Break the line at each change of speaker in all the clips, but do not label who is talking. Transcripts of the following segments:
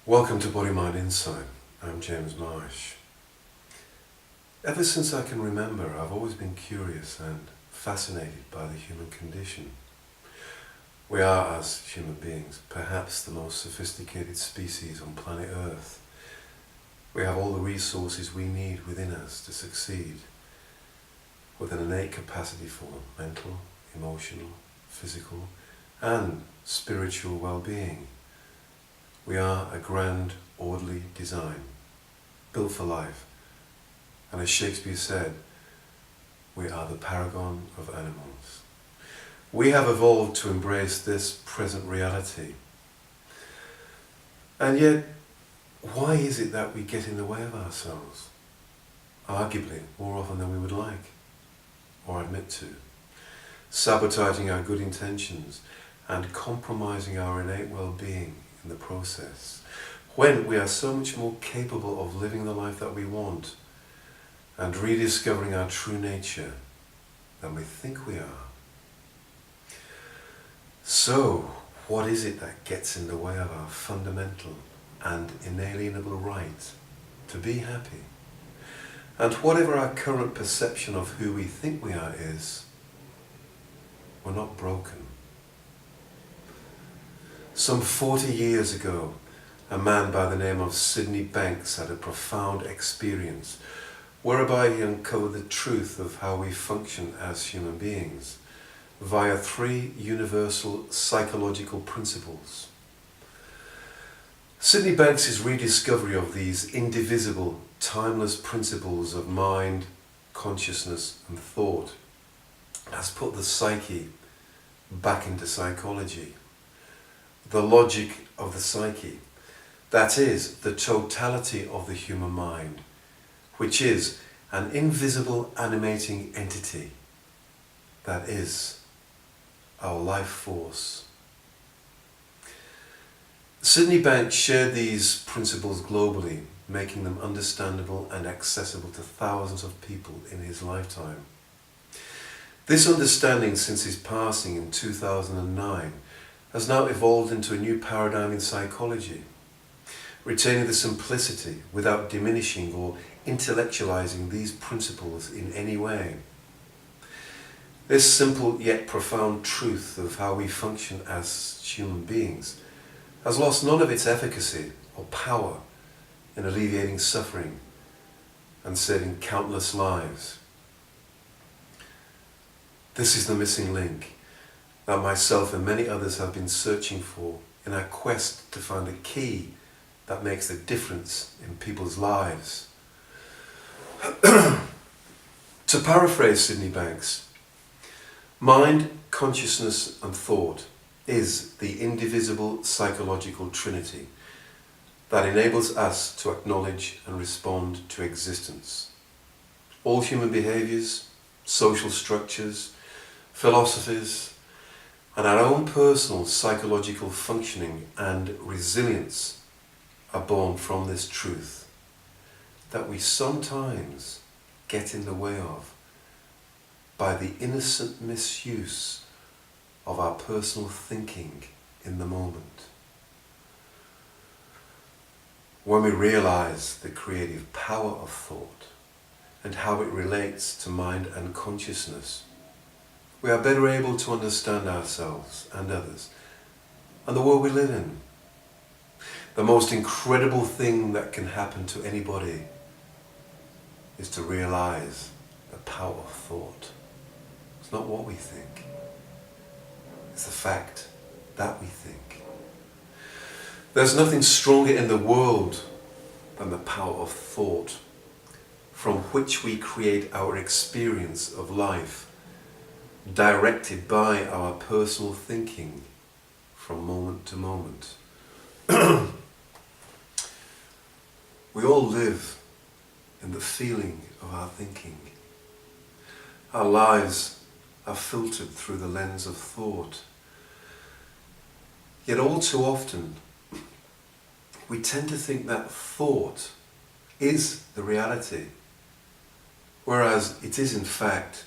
Welcome to Body Mind Insight. I'm James Marsh. Ever since I can remember, I've always been curious and fascinated by the human condition. We are, as human beings, perhaps the most sophisticated species on planet Earth. We have all the resources we need within us to succeed, with an innate capacity for mental, emotional, physical, and spiritual well-being. We are a grand, orderly design, built for life. And as Shakespeare said, we are the paragon of animals. We have evolved to embrace this present reality. And yet, why is it that we get in the way of ourselves? Arguably, more often than we would like, or admit to. Sabotaging our good intentions and compromising our innate well-being in the process, when we are so much more capable of living the life that we want and rediscovering our true nature than we think we are. So, what is it that gets in the way of our fundamental and inalienable right to be happy? And whatever our current perception of who we think we are is, we're not broken. Some 40 years ago, a man by the name of Sydney Banks had a profound experience whereby he uncovered the truth of how we function as human beings via three universal psychological principles. Sydney Banks' rediscovery of these indivisible, timeless principles of mind, consciousness and thought has put the psyche back into psychology. The logic of the psyche, that is, the totality of the human mind, which is an invisible animating entity, that is our life force. Sydney Banks shared these principles globally, making them understandable and accessible to thousands of people in his lifetime. This understanding, since his passing in 2009, has now evolved into a new paradigm in psychology, retaining the simplicity without diminishing or intellectualizing these principles in any way. This simple yet profound truth of how we function as human beings has lost none of its efficacy or power in alleviating suffering and saving countless lives. This is the missing link that myself and many others have been searching for in our quest to find the key that makes the difference in people's lives. To paraphrase Sydney Banks, mind, consciousness and thought is the indivisible psychological trinity that enables us to acknowledge and respond to existence. All human behaviors, social structures, philosophies, and our own personal psychological functioning and resilience are born from this truth that we sometimes get in the way of by the innocent misuse of our personal thinking in the moment. When we realize the creative power of thought and how it relates to mind and consciousness, we are better able to understand ourselves and others and the world we live in. The most incredible thing that can happen to anybody is to realize the power of thought. It's not what we think. It's the fact that we think. There's nothing stronger in the world than the power of thought, from which we create our experience of life, directed by our personal thinking from moment to moment. We all live in the feeling of our thinking. Our lives are filtered through the lens of thought. Yet all too often, we tend to think that thought is the reality, whereas it is in fact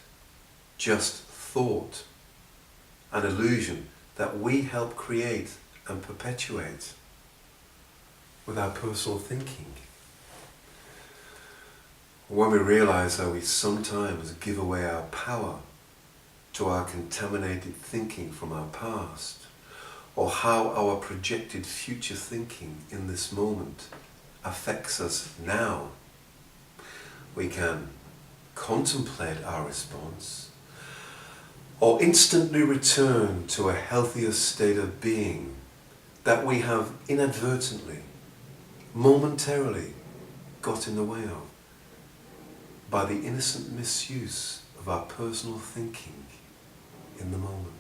just thought, an illusion that we help create and perpetuate. with our personal thinking. When we realize how we sometimes give away our power to our contaminated thinking from our past, or how our projected future thinking in this moment affects us now, we can contemplate our response or instantly return to a healthier state of being that we have inadvertently, momentarily got in the way of by the innocent misuse of our personal thinking in the moment.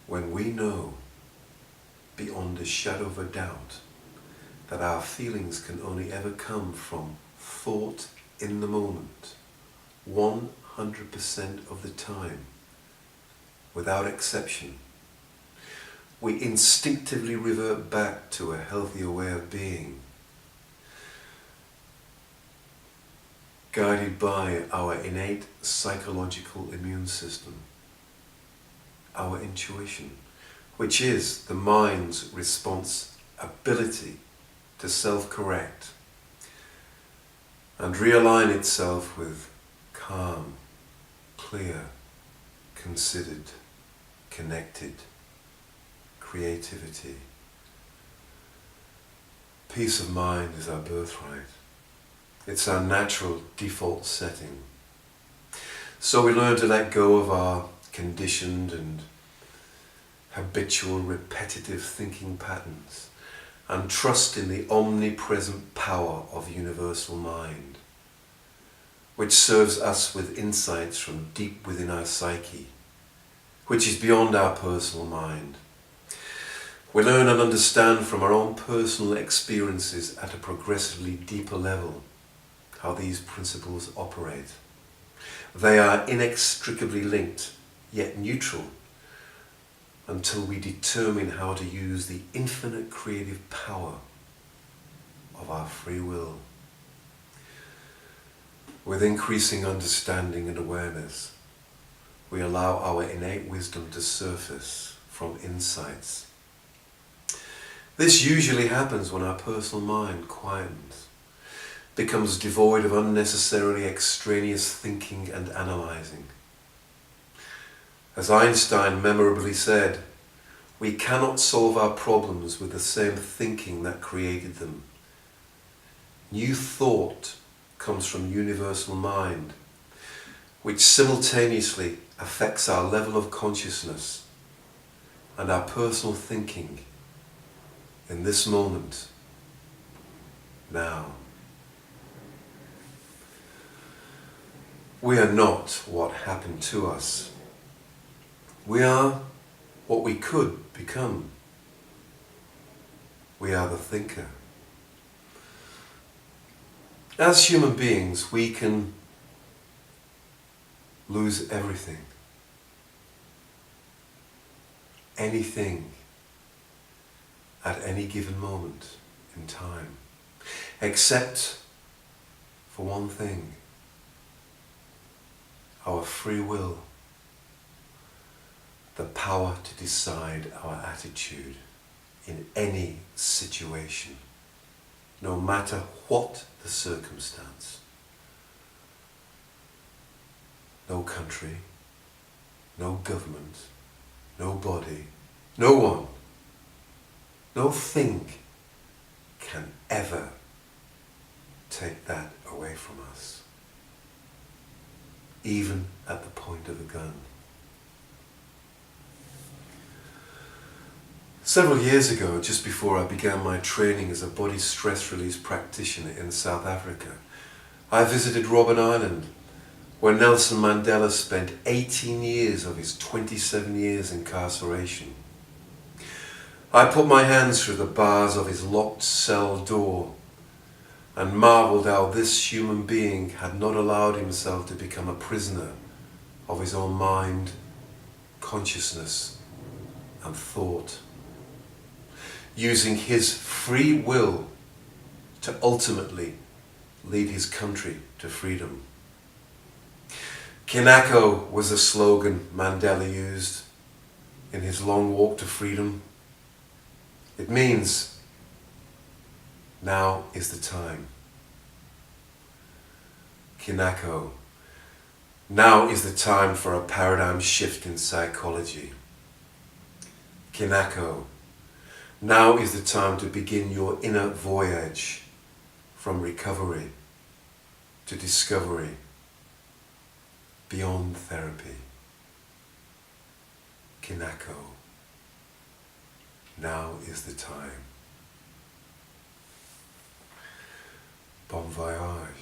When we know beyond a shadow of a doubt that our feelings can only ever come from thought in the moment, 100% of the time, without exception, we instinctively revert back to a healthier way of being, guided by our innate psychological immune system, our intuition, which is the mind's response ability to self-correct and realign itself with calm, clear, considered, connected creativity. Peace of mind is our birthright. It's our natural default setting. So we learn to let go of our conditioned and habitual repetitive thinking patterns and trust in the omnipresent power of universal mind, which serves us with insights from deep within our psyche, which is beyond our personal mind. We learn and understand from our own personal experiences at a progressively deeper level how these principles operate. They are inextricably linked, yet neutral, until we determine how to use the infinite creative power of our free will. With increasing understanding and awareness, we allow our innate wisdom to surface from insights. This usually happens when our personal mind quietens, becomes devoid of unnecessarily extraneous thinking and analyzing. As Einstein memorably said, we cannot solve our problems with the same thinking that created them. New thought comes from universal mind, which simultaneously affects our level of consciousness and our personal thinking in this moment, now. We are not what happened to us. We are what we could become. We are the thinker. As human beings, we can lose everything, anything, at any given moment in time, except for one thing: our free will, the power to decide our attitude in any situation, no matter what the circumstance. No country, no government, no body, no one, no thing can ever take that away from us, even at the point of a gun. Several years ago, just before I began my training as a body stress release practitioner in South Africa, I visited Robben Island, where Nelson Mandela spent 18 years of his 27 years incarceration. I put my hands through the bars of his locked cell door and marveled how this human being had not allowed himself to become a prisoner of his own mind, consciousness, and thought, using his free will to ultimately lead his country to freedom. Kinako was the slogan Mandela used in his long walk to freedom. It means now is the time. Kinako. Now is the time for a paradigm shift in psychology. Kinako. Now is the time to begin your inner voyage from recovery to discovery beyond therapy. Kinako. Now is the time. Bon voyage.